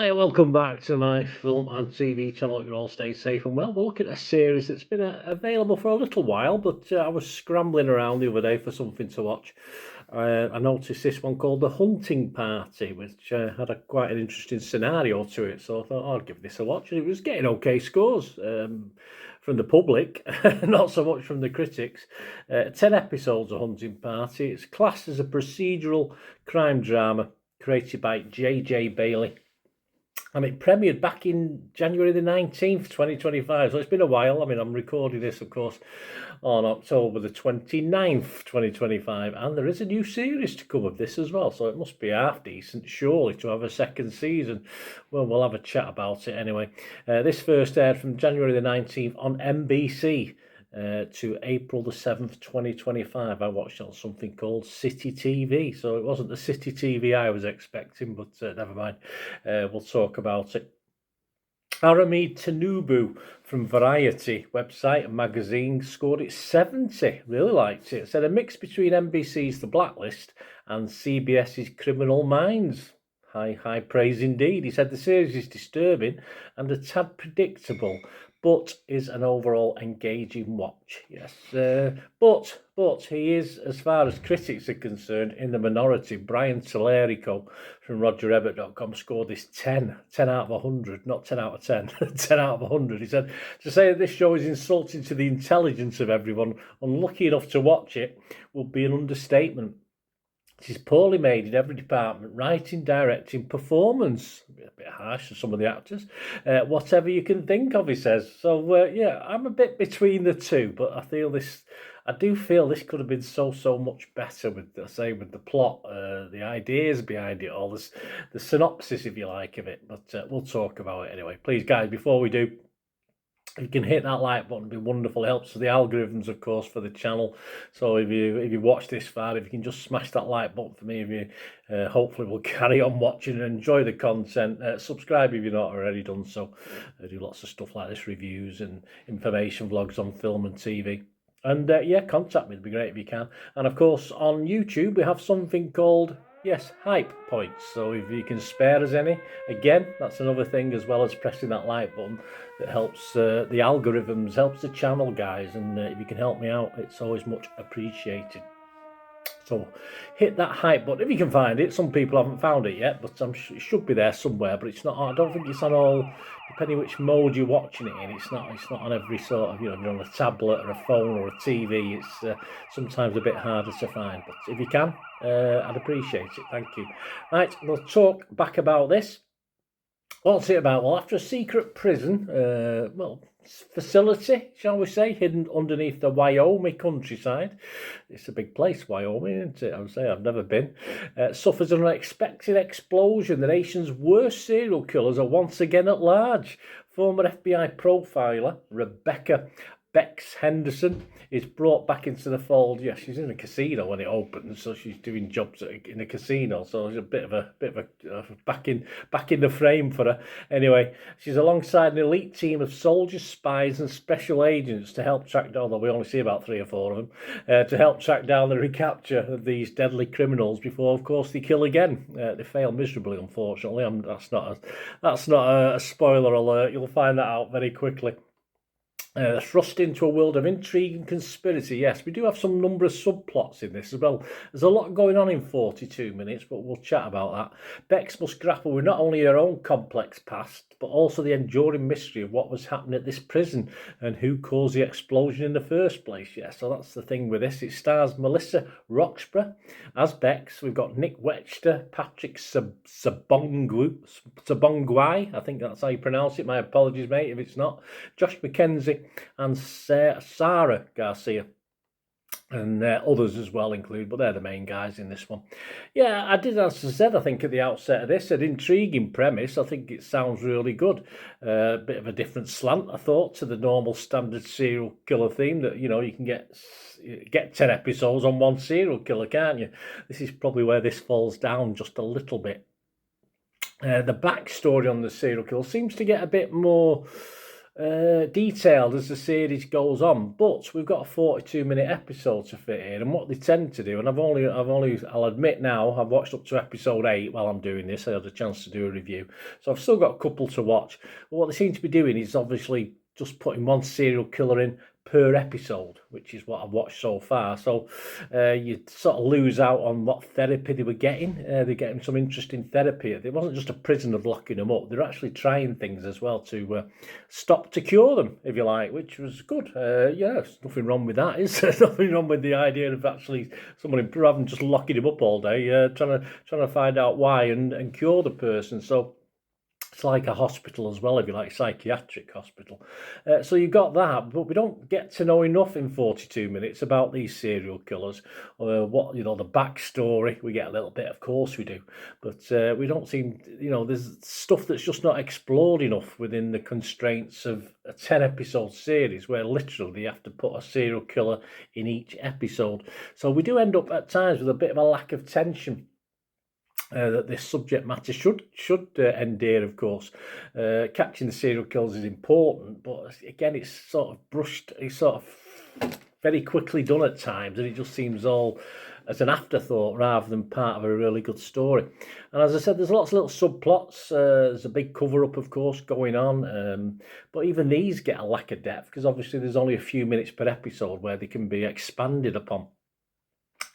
Hi, welcome back to my film and TV channel. Hope you all stay safe and well. We're looking at a series that's been available for a little while, but I was scrambling around the other day for something to watch. I noticed this one called The Hunting Party, which had quite an interesting scenario to it. So I thought, I'll give this a watch. And it was getting okay scores from the public, not so much from the critics. 10 episodes of Hunting Party. It's classed as a procedural crime drama created by J.J. Bailey. And it premiered back in January the 19th, 2025. So it's been a while. I mean, I'm recording this, of course, on October the 29th, 2025. And there is a new series to come of this as well. So it must be half decent, surely, to have a second season. Well, we'll have a chat about it anyway. This first aired from January the 19th on NBC. To April the 7th, 2025. I watched it on something called City TV. So it wasn't the City TV I was expecting, but never mind. We'll talk about it. Aramid Tanubu from Variety website and magazine scored it 70. Really liked it. It said a mix between NBC's The Blacklist and CBS's Criminal Minds. High praise indeed. He said the series is disturbing and a tad predictable, but is an overall engaging watch. Yes, but he is, as far as critics are concerned, in the minority. Brian Tellerico from RogerEbbett.com scored this 10 out of 100, not 10 out of 10, 10 out of 100. He said, to say that this show is insulting to the intelligence of everyone unlucky enough to watch it would be an understatement. It is poorly made in every department, writing, directing, performance. A bit harsh for some of the actors. Whatever you can think of, he says. So, yeah, I'm a bit between the two, but I do feel this could have been so much better with the plot, the ideas behind it, all this, the synopsis, if you like, of it. But we'll talk about it anyway. Please, guys, before we do, you can hit that like button, it'd be wonderful. It helps with the algorithms, of course, for the channel. So if you watch this far, if you can just smash that like button for me, if you hopefully will carry on watching and enjoy the content. Subscribe if you're not already done so. I do lots of stuff like this, reviews and information vlogs on film and TV. And yeah, contact me, it'd be great if you can. And of course, on YouTube, we have something called, yes, hype points. So if you can spare us any, again, that's another thing, as well as pressing that like button, that helps the algorithms, helps the channel, guys. And if you can help me out, it's always much appreciated. So hit that hype button if you can find it. Some people haven't found it yet, but it should be there somewhere. But it's not. I don't think it's on all. Depending which mode you're watching it in, it's not on every sort of. If you're on a tablet or a phone or a TV, it's sometimes a bit harder to find. But if you can, I'd appreciate it. Thank you. Right, we'll talk back about this. What's it about? Well, after a secret prison, facility, shall we say, hidden underneath the Wyoming countryside. It's a big place, Wyoming, isn't it? I would say I've never been. Suffers an unexpected explosion. The nation's worst serial killers are once again at large. Former FBI profiler Rebecca Bex Henderson is brought back into the fold. Yeah, she's in a casino when it opens, so she's doing jobs in a casino. So there's a bit of a back in the frame for her. Anyway, she's alongside an elite team of soldiers, spies, and special agents to help track down. Although we only see about 3 or 4 of them, to help track down the recapture of these deadly criminals before, of course, they kill again. They fail miserably, unfortunately. That's not a spoiler alert. You'll find that out very quickly. Thrust into a world of intrigue and conspiracy. Yes, we do have some number of subplots in this as well. There's a lot going on in 42 minutes, but we'll chat about that. Bex must grapple with not only her own complex past, but also the enduring mystery of what was happening at this prison and who caused the explosion in the first place. Yeah, so that's the thing with this. It stars Melissa Roxburgh as Bex. We've got Nick Webster, Patrick Sabongwai, I think that's how you pronounce it. My apologies, mate, if it's not. Josh McKenzie and Sarah Garcia, and others as well include, but they're the main guys in this one. Yeah, I did, as I said, I think at the outset of this, an intriguing premise. I think it sounds really good. A bit of a different slant, I thought, to the normal standard serial killer theme that, you can get 10 episodes on one serial killer, can't you? This is probably where this falls down just a little bit. The backstory on the serial killer seems to get a bit more detailed as the series goes on, but we've got a 42-minute episode to fit in, and what they tend to do, and I'll admit now, I've watched up to episode 8 while I'm doing this. I had a chance to do a review, so I've still got a couple to watch. But what they seem to be doing is obviously just putting one serial killer in per episode, which is what I've watched so far. So you sort of lose out on what therapy they were getting. They're getting some interesting therapy. It wasn't just a prison of locking them up. They're actually trying things as well to cure them, if you like, which was good. Yeah, there's nothing wrong with that, is there? Nothing wrong with the idea of actually someone rather than just locking him up all day, trying to find out why and cure the person. So it's like a hospital as well, if you like, psychiatric hospital. So you got that, but we don't get to know enough in 42 minutes about these serial killers. What, the backstory. We get a little bit, of course we do, but we don't seem, there's stuff that's just not explored enough within the constraints of a 10-episode series, where literally you have to put a serial killer in each episode. So we do end up at times with a bit of a lack of tension. That this subject matter should endear, of course. Catching the serial killers is important, but again, it's sort of brushed, it's sort of very quickly done at times, and it just seems all as an afterthought rather than part of a really good story. And as I said, there's lots of little subplots. There's a big cover-up, of course, going on, but even these get a lack of depth, because obviously there's only a few minutes per episode where they can be expanded upon.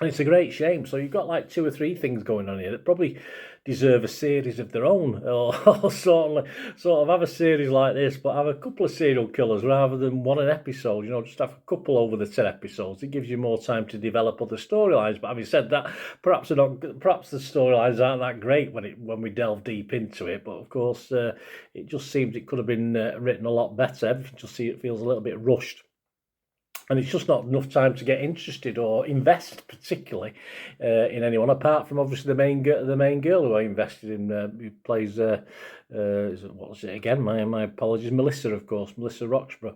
And it's a great shame. So you've got like 2 or 3 things going on here that probably deserve a series of their own, or sort of have a series like this, but have a couple of serial killers rather than one an episode. Just have a couple over the 10 episodes. It gives you more time to develop other storylines. But having said that, perhaps the storylines aren't that great when we delve deep into it. But of course, it just seems it could have been written a lot better. Everything just feels a little bit rushed. And it's just not enough time to get interested or invest, particularly in anyone, apart from obviously the main girl who I invested in, who plays what was it again? My apologies, Melissa, of course, Melissa Roxburgh,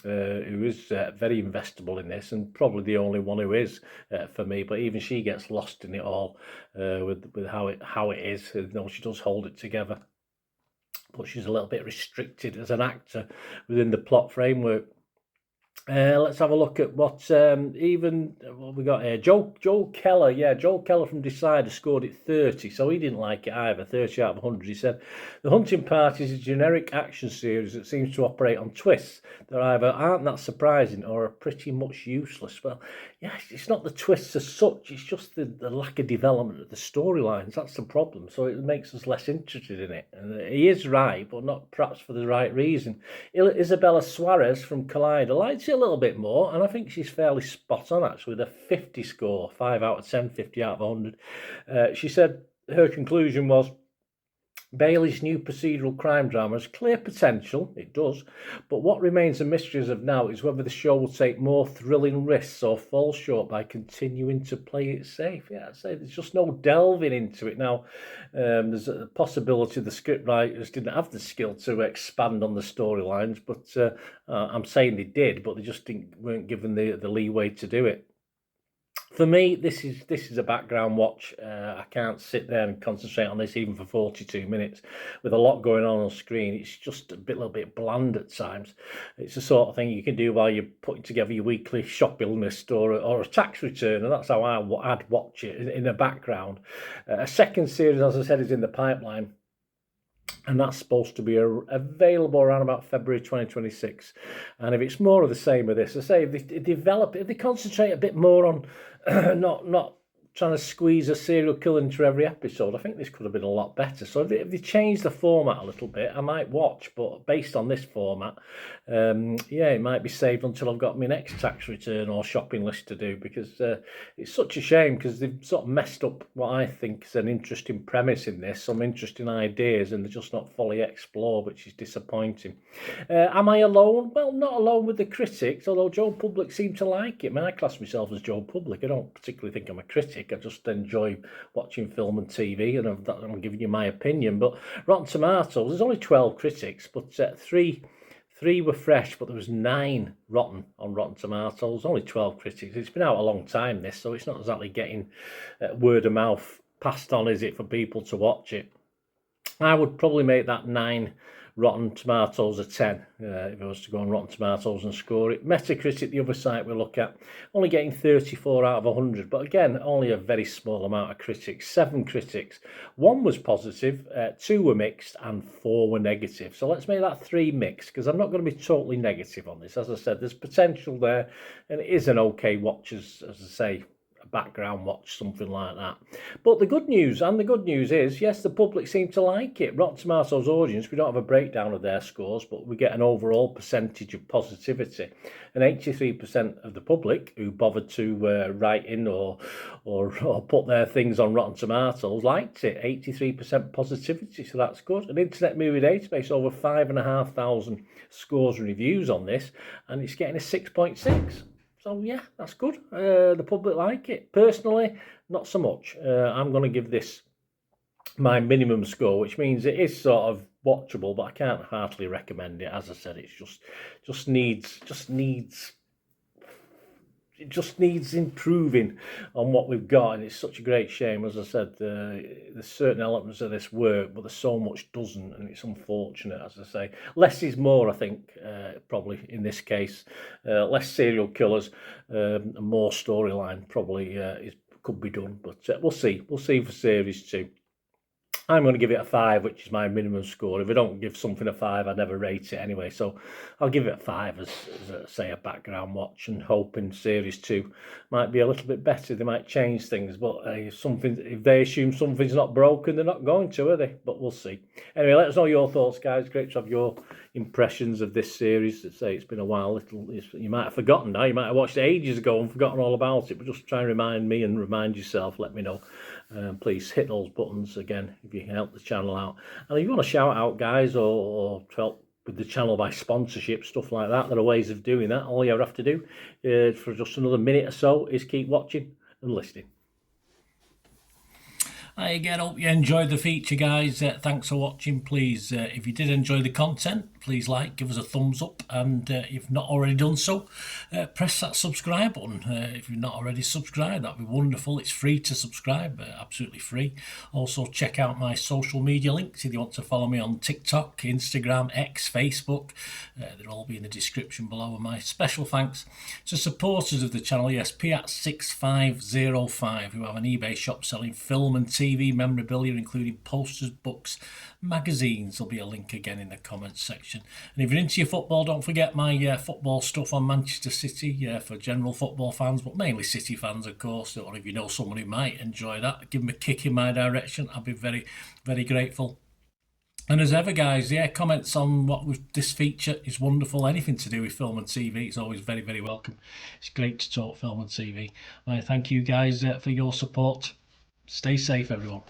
who is very investable in this, and probably the only one who is for me. But even she gets lost in it all with how it is. She does hold it together, but she's a little bit restricted as an actor within the plot framework. Let's have a look at what we got here. Joel Keller, Joel Keller from Decider scored it 30, so he didn't like it either. 30 out of 100. He said the Hunting Party is a generic action series that seems to operate on twists that either aren't that surprising or are pretty much useless. Well, yeah, it's not the twists as such. It's just the lack of development of the storylines. That's the problem. So it makes us less interested in it. And he is right, but not perhaps for the right reason. Isabella Suarez from Collider likes it a little bit more, and I think she's fairly spot on actually with a 50 score, 5 out of 10, 50 out of 100. She said her conclusion was Bailey's new procedural crime drama has clear potential, it does, but what remains a mystery as of now is whether the show will take more thrilling risks or fall short by continuing to play it safe. Yeah, I'd say there's just no delving into it. Now, there's a possibility the scriptwriters didn't have the skill to expand on the storylines, but I'm saying they did, but they just weren't given the leeway to do it. For me, this is a background watch. I can't sit there and concentrate on this even for 42 minutes with a lot going on screen. It's just a little bit bland at times. It's the sort of thing you can do while you're putting together your weekly shopping list or a tax return, and that's how I'd watch it in the background. A second series, as I said, is in the pipeline, and that's supposed to be available around about February 2026. And if it's more of the same with this, I say if they concentrate a bit more on not trying to squeeze a serial killer into every episode, I think this could have been a lot better. So if they change the format a little bit, I might watch. But based on this format, it might be saved until I've got my next tax return or shopping list to do, because it's such a shame, because they've sort of messed up what I think is an interesting premise in this, some interesting ideas, and they're just not fully explored, which is disappointing. Am I alone? Well, not alone with the critics, although Joe Public seemed to like it. I mean, I class myself as Joe Public. I don't particularly think I'm a critic. I just enjoy watching film and TV, and I'm giving you my opinion. But Rotten Tomatoes, there's only 12 critics, but three were fresh, but there was 9 rotten on Rotten Tomatoes. Only 12 critics. It's been out a long time, this, so it's not exactly getting word of mouth passed on, is it, for people to watch it? I would probably make that 9 Rotten Tomatoes a 10, if I was to go on Rotten Tomatoes and score it. Metacritic, the other site we look at, only getting 34 out of 100, but again, only a very small amount of critics. 7 critics. 1 was positive, 2 were mixed, and 4 were negative. So let's make that 3 mixed, because I'm not going to be totally negative on this. As I said, there's potential there, and it is an okay watch, as I say, background watch, something like that. But the good news is, yes, the public seem to like it. Rotten Tomatoes audience, we don't have a breakdown of their scores, but we get an overall percentage of positivity. And 83% of the public who bothered to write in or put their things on Rotten Tomatoes liked it. 83% positivity, so that's good. An Internet Movie Database, over 5,500 scores and reviews on this, and it's getting a 6.6. So yeah, that's good. The public like it. Personally, not so much. I'm going to give this my minimum score, which means it is sort of watchable, but I can't heartily recommend it. As I said, it's just needs improving on what we've got, and it's such a great shame. As I said, there's certain elements of this work, but there's so much doesn't, and it's unfortunate. As I say, less is more, I think, probably in this case. Less serial killers, and more storyline probably could be done, but we'll see for series 2. I'm going to give it a 5, which is my minimum score. If I don't give something a 5, I never rate it anyway. So I'll give it a 5 as say, a background watch, and hoping series 2 might be a little bit better. They might change things, but if they assume something's not broken, they're not going to, are they? But we'll see. Anyway, let us know your thoughts, guys. Great to have your impressions of this series. Let's say it's been a while. You might have forgotten now. You might have watched it ages ago and forgotten all about it, but just try and remind me and remind yourself. Let me know. Please hit those buttons again if you can help the channel out. And if you want to shout out, guys, or to help with the channel by sponsorship, stuff like that, there are ways of doing that. All you ever have to do for just another minute or so is keep watching and listening. I again hope you enjoyed the feature, guys. Thanks for watching. Please, if you did enjoy the content, please give us a thumbs up, and if not already done so, press that subscribe button. If you've not already subscribed, that'd be wonderful. It's free to subscribe, absolutely free. Also, check out my social media links if you want to follow me on TikTok, Instagram, X, Facebook. They'll all be in the description below. And my special thanks to supporters of the channel, yes, Piat6505, who have an eBay shop selling film and TV memorabilia, including posters, books, magazines. There'll be a link again in the comments section. And if you're into your football, don't forget my football stuff on Manchester City, for general football fans, but mainly City fans, of course. Or if you know someone who might enjoy that, give them a kick in my direction. I'll be very, very grateful. And as ever, guys, comments on this feature is wonderful. Anything to do with film and TV, it's always very, very welcome. It's great to talk film and TV. I thank you guys for your support. Stay safe, everyone.